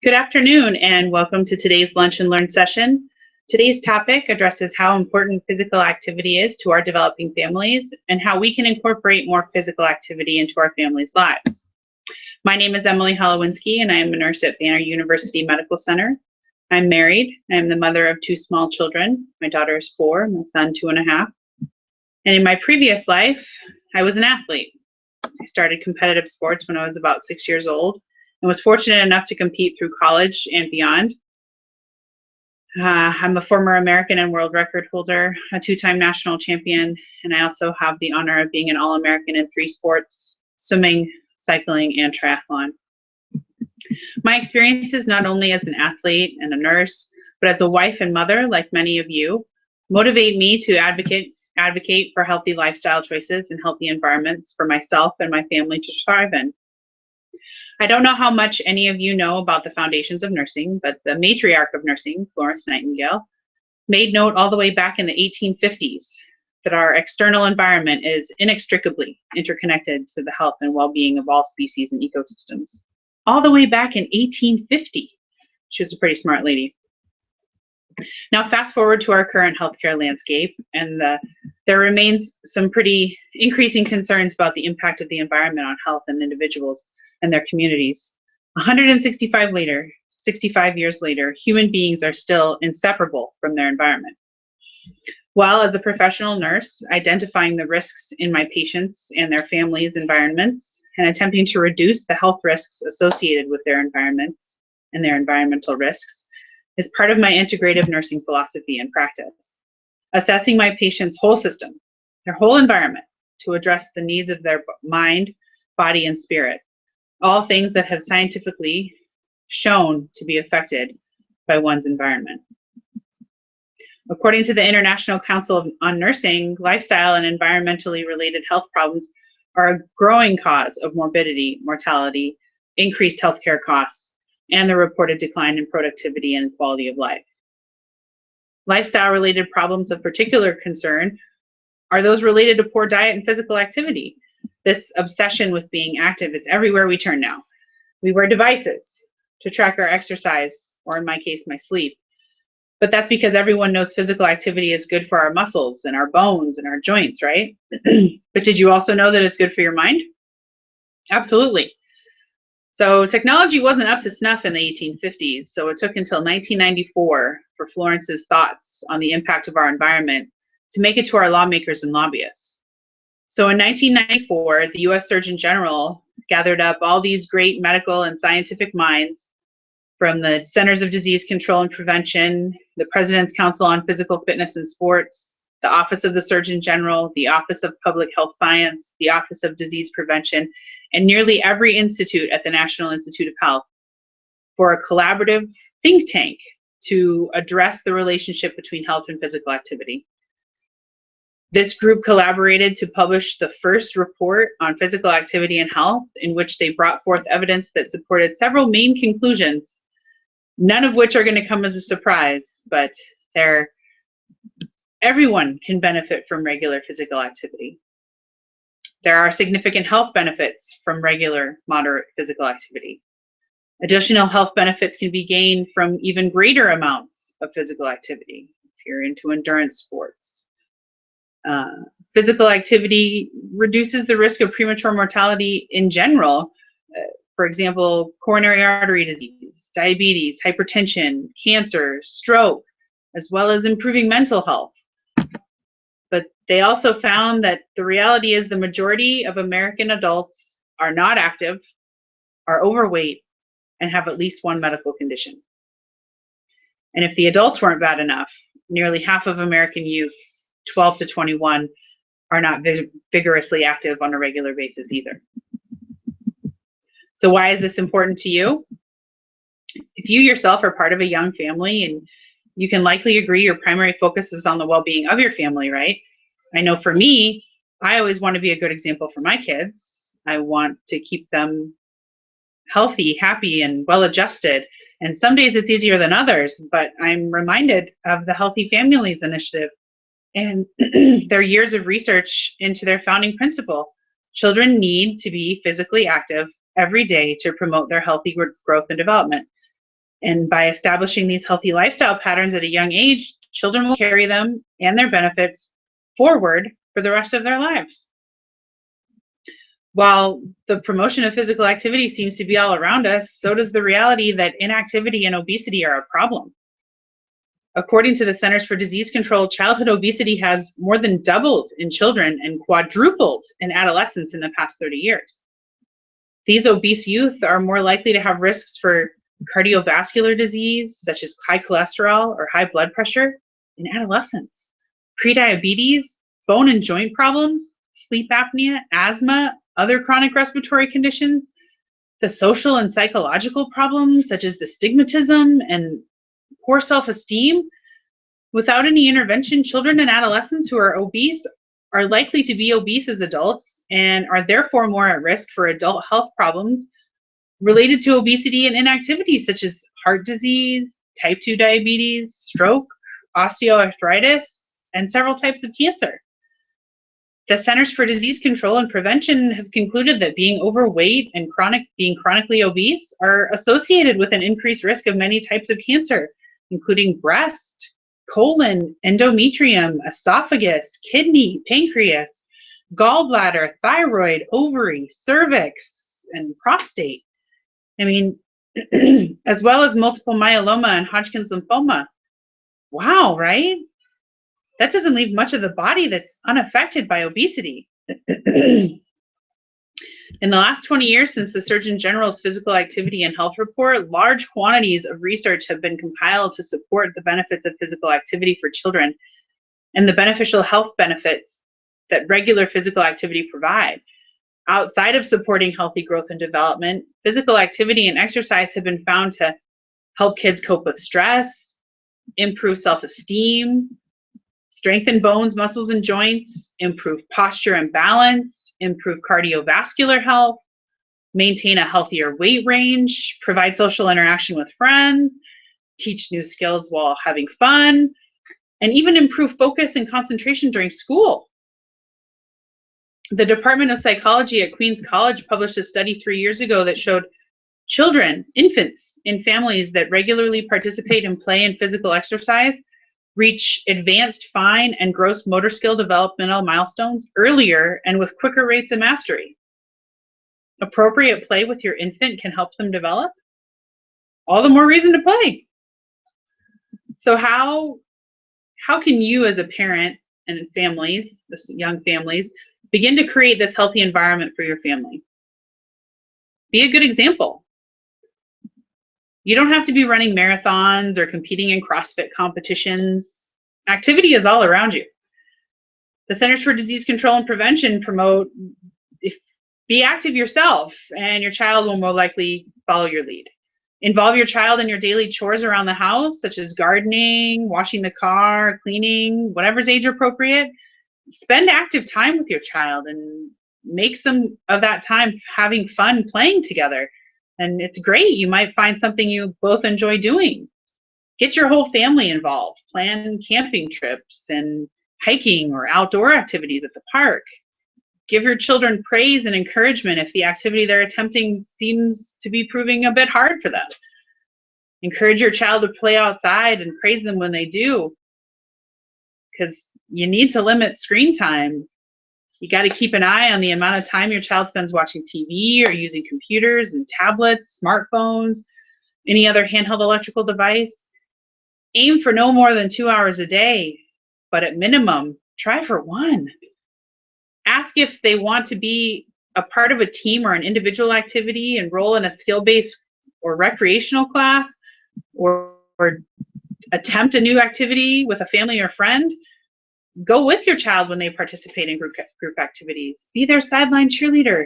Good afternoon and welcome to today's Lunch and Learn session. Today's topic addresses how important physical activity is to our developing families and how we can incorporate more physical activity into our families' lives. My name is Emily Holewinski and I am a nurse at Banner University Medical Center. I'm married. I'm the mother of two small children. My daughter is 4, my son 2.5. And in my previous life, I was an athlete. I started competitive sports when I was about 6 years old and was fortunate enough to compete through college and beyond. I'm a former American and world record holder, a 2-time national champion, and I also have the honor of being an All-American in 3 sports, swimming, cycling, and triathlon. My experiences not only as an athlete and a nurse, but as a wife and mother, like many of you, motivate me to advocate for healthy lifestyle choices and healthy environments for myself and my family to thrive in. I don't know how much any of you know about the foundations of nursing, but the matriarch of nursing, Florence Nightingale, made note all the way back in the 1850s that our external environment is inextricably interconnected to the health and well-being of all species and ecosystems. All the way back in 1850. She was a pretty smart lady. Now fast forward to our current healthcare landscape, and there remains some pretty increasing concerns about the impact of the environment on health and individuals and their communities. 65 years later, human beings are still inseparable from their environment. While as a professional nurse, identifying the risks in my patients and their families' environments and attempting to reduce the health risks associated with their environments and their environmental risks is part of my integrative nursing philosophy and practice. Assessing my patients' whole system, their whole environment, to address the needs of their mind, body, and spirit. All things that have scientifically shown to be affected by one's environment. According to the International Council on Nursing, lifestyle and environmentally related health problems are a growing cause of morbidity, mortality, increased healthcare costs, and the reported decline in productivity and quality of life. Lifestyle-related problems of particular concern are those related to poor diet and physical activity. This obsession with being active is everywhere we turn now. We wear devices to track our exercise, or in my case, my sleep. But that's because everyone knows physical activity is good for our muscles and our bones and our joints, right? But did you also know that it's good for your mind? Absolutely. So technology wasn't up to snuff in the 1850s, so it took until 1994 for Florence's thoughts on the impact of our environment to make it to our lawmakers and lobbyists. So in 1994, the US Surgeon General gathered up all these great medical and scientific minds from the Centers of Disease Control and Prevention, the President's Council on Physical Fitness and Sports, the Office of the Surgeon General, the Office of Public Health Science, the Office of Disease Prevention, and nearly every institute at the National Institute of Health for a collaborative think tank to address the relationship between health and physical activity. This group collaborated to publish the first report on physical activity and health, in which they brought forth evidence that supported several main conclusions, none of which are going to come as a surprise, but everyone can benefit from regular physical activity. There are significant health benefits from regular, moderate physical activity. Additional health benefits can be gained from even greater amounts of physical activity if you're into endurance sports. Physical activity reduces the risk of premature mortality in general. For example, coronary artery disease, diabetes, hypertension, cancer, stroke, as well as improving mental health. But they also found that the reality is the majority of American adults are not active, are overweight, and have at least one medical condition. And if the adults weren't bad enough, nearly half of American youths 12 to 21 are not vigorously active on a regular basis either. So why is this important to you? If you yourself are part of a young family, and you can likely agree your primary focus is on the well-being of your family, right? I know for me, I always want to be a good example for my kids. I want to keep them healthy, happy, and well-adjusted. And some days it's easier than others, but I'm reminded of the Healthy Families Initiative and their years of research into their founding principle. Children need to be physically active every day to promote their healthy growth and development. And by establishing these healthy lifestyle patterns at a young age, children will carry them and their benefits forward for the rest of their lives. While the promotion of physical activity seems to be all around us, so does the reality that inactivity and obesity are a problem. According to the Centers for Disease Control, childhood obesity has more than doubled in children and quadrupled in adolescents in the past 30 years. These obese youth are more likely to have risks for cardiovascular disease, such as high cholesterol or high blood pressure in adolescence, prediabetes, bone and joint problems, sleep apnea, asthma, other chronic respiratory conditions, the social and psychological problems such as the stigmatism and poor self-esteem. Without any intervention, children and adolescents who are obese are likely to be obese as adults and are therefore more at risk for adult health problems related to obesity and inactivity, such as heart disease, type 2 diabetes, stroke, osteoarthritis, and several types of cancer. The Centers for Disease Control and Prevention have concluded that being overweight and being chronically obese are associated with an increased risk of many types of cancer, including breast, colon, endometrium, esophagus, kidney, pancreas, gallbladder, thyroid, ovary, cervix, and prostate. I mean, as well as multiple myeloma and Hodgkin's lymphoma. Wow, right? That doesn't leave much of the body that's unaffected by obesity. In the last 20 years since the Surgeon General's Physical Activity and Health Report, large quantities of research have been compiled to support the benefits of physical activity for children and the beneficial health benefits that regular physical activity provide. Outside of supporting healthy growth and development, physical activity and exercise have been found to help kids cope with stress, improve self-esteem, strengthen bones, muscles, and joints, improve posture and balance, improve cardiovascular health, maintain a healthier weight range, provide social interaction with friends, teach new skills while having fun, and even improve focus and concentration during school. The Department of Psychology at Queens College published a study 3 years ago that showed children, infants, in families that regularly participate in play and physical exercise reach advanced fine and gross motor skill developmental milestones earlier and with quicker rates of mastery. Appropriate play with your infant can help them develop. All the more reason to play. So how can you as a parent and families, young families, begin to create this healthy environment for your family? Be a good example. You don't have to be running marathons or competing in CrossFit competitions. Activity is all around you. The Centers for Disease Control and Prevention promote be active yourself, and your child will more likely follow your lead. Involve your child in your daily chores around the house, such as gardening, washing the car, cleaning, whatever's age appropriate. Spend active time with your child and make some of that time having fun playing together. And it's great. You might find something you both enjoy doing. Get your whole family involved. Plan camping trips and hiking or outdoor activities at the park. Give your children praise and encouragement if the activity they're attempting seems to be proving a bit hard for them. Encourage your child to play outside and praise them when they do, because you need to limit screen time. You got to keep an eye on the amount of time your child spends watching TV or using computers and tablets, smartphones, any other handheld electrical device. Aim for no more than 2 hours a day, but at minimum, try for 1. Ask if they want to be a part of a team or an individual activity, enroll in a skill-based or recreational class, or attempt a new activity with a family or friend. Go with your child when they participate in group activities. Be their sideline cheerleader.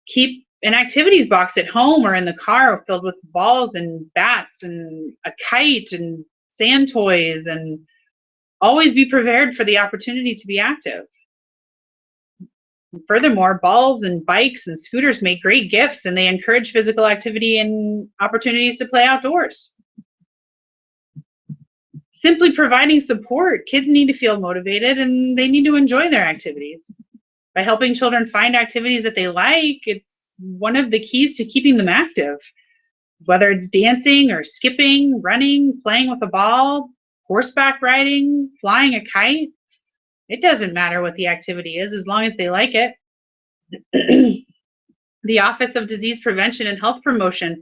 Keep an activities box at home or in the car filled with balls and bats and a kite and sand toys, and always be prepared for the opportunity to be active. Furthermore, balls and bikes and scooters make great gifts, and they encourage physical activity and opportunities to play outdoors. Simply providing support. Kids need to feel motivated and they need to enjoy their activities. By helping children find activities that they like, it's one of the keys to keeping them active. Whether it's dancing or skipping, running, playing with a ball, horseback riding, flying a kite, it doesn't matter what the activity is as long as they like it. The Office of Disease Prevention and Health Promotion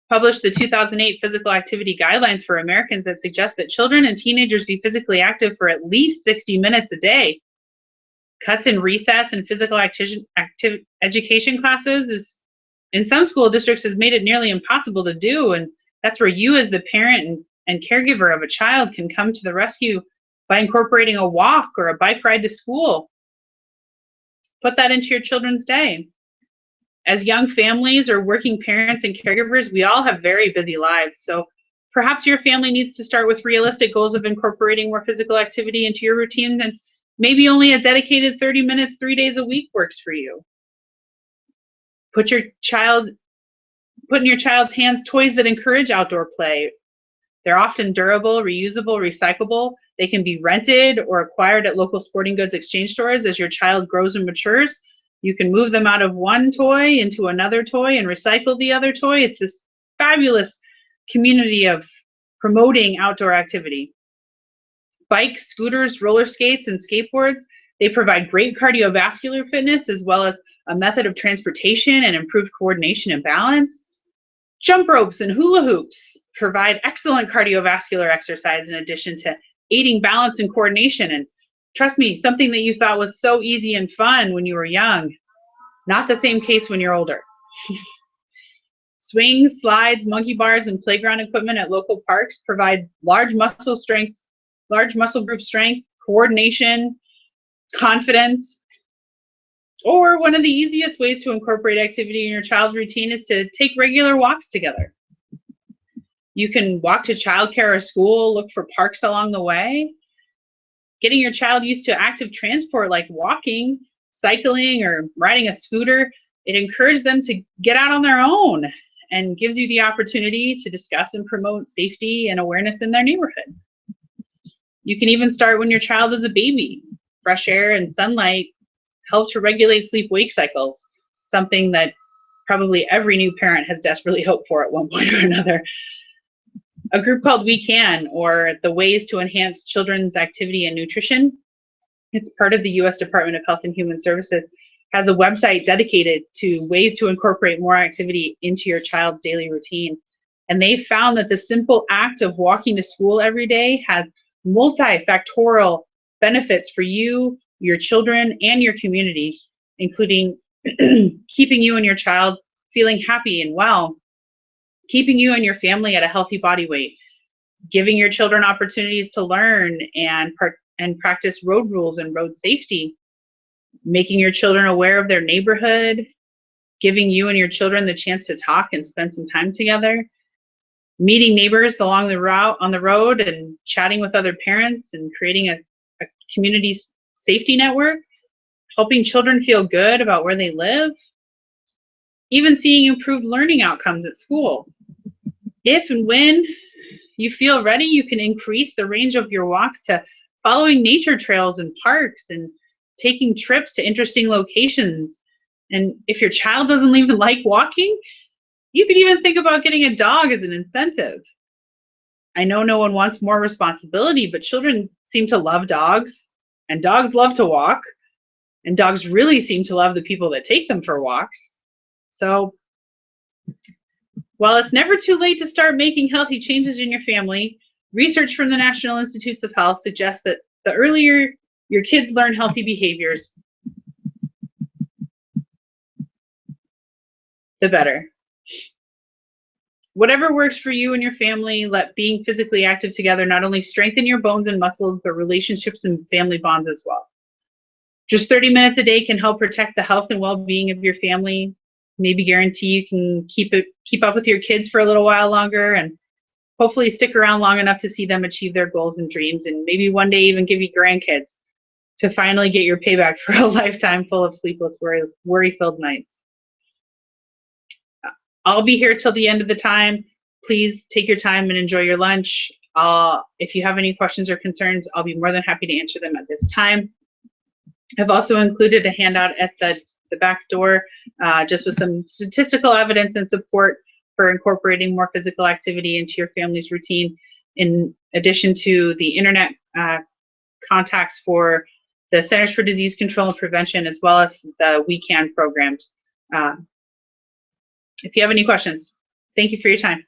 published the 2008 Physical Activity Guidelines for Americans that suggest that children and teenagers be physically active for at least 60 minutes a day. Cuts in recess and physical education classes is, in some school districts, has made it nearly impossible to do, and that's where you as the parent and caregiver of a child can come to the rescue by incorporating a walk or a bike ride to school. Put that into your children's day. As young families or working parents and caregivers, we all have very busy lives, so perhaps your family needs to start with realistic goals of incorporating more physical activity into your routine, and maybe only a dedicated 30 minutes 3 days a week works for you. Put in your child's hands toys that encourage outdoor play. They're often durable, reusable, recyclable. They can be rented or acquired at local sporting goods exchange stores. As your child grows and matures, you can move them out of one toy into another toy and recycle the other toy. It's this fabulous community of promoting outdoor activity. Bikes, scooters, roller skates, and skateboards, they provide great cardiovascular fitness as well as a method of transportation and improved coordination and balance. Jump ropes and hula hoops provide excellent cardiovascular exercise in addition to aiding balance and coordination. And trust me, something that you thought was so easy and fun when you were young, not the same case when you're older. Swings, slides, monkey bars, and playground equipment at local parks provide large muscle group strength, coordination, confidence. Or one of the easiest ways to incorporate activity in your child's routine is to take regular walks together. You can walk to childcare or school, look for parks along the way. Getting your child used to active transport like walking, cycling, or riding a scooter, it encourages them to get out on their own and gives you the opportunity to discuss and promote safety and awareness in their neighborhood. You can even start when your child is a baby. Fresh air and sunlight help to regulate sleep-wake cycles, something that probably every new parent has desperately hoped for at one point or another. A group called We Can, or the Ways to Enhance Children's Activity and Nutrition, it's part of the U.S. Department of Health and Human Services, has a website dedicated to ways to incorporate more activity into your child's daily routine. And they found that the simple act of walking to school every day has multifactorial benefits for you, your children, and your community, including keeping you and your child feeling happy and well, keeping you and your family at a healthy body weight, giving your children opportunities to learn and practice road rules and road safety, making your children aware of their neighborhood, giving you and your children the chance to talk and spend some time together, meeting neighbors along the route on the road and chatting with other parents and creating a community safety network, helping children feel good about where they live, even seeing improved learning outcomes at school. If and when you feel ready, you can increase the range of your walks to following nature trails and parks and taking trips to interesting locations. And if your child doesn't even like walking, you could even think about getting a dog as an incentive. I know no one wants more responsibility, but children seem to love dogs, and dogs love to walk, and dogs really seem to love the people that take them for walks. So, while it's never too late to start making healthy changes in your family, research from the National Institutes of Health suggests that the earlier your kids learn healthy behaviors, the better. Whatever works for you and your family, let being physically active together not only strengthen your bones and muscles, but relationships and family bonds as well. Just 30 minutes a day can help protect the health and well-being of your family. Maybe guarantee you can keep up with your kids for a little while longer, and hopefully stick around long enough to see them achieve their goals and dreams, and maybe one day even give you grandkids to finally get your payback for a lifetime full of sleepless, worry-filled nights. I'll be here till the end of the time. Please take your time and enjoy your lunch. If you have any questions or concerns, I'll be more than happy to answer them at this time. I've also included a handout at the back door just with some statistical evidence and support for incorporating more physical activity into your family's routine, in addition to the internet contacts for the Centers for Disease Control and Prevention, as well as the We Can programs. If you have any questions, thank you for your time.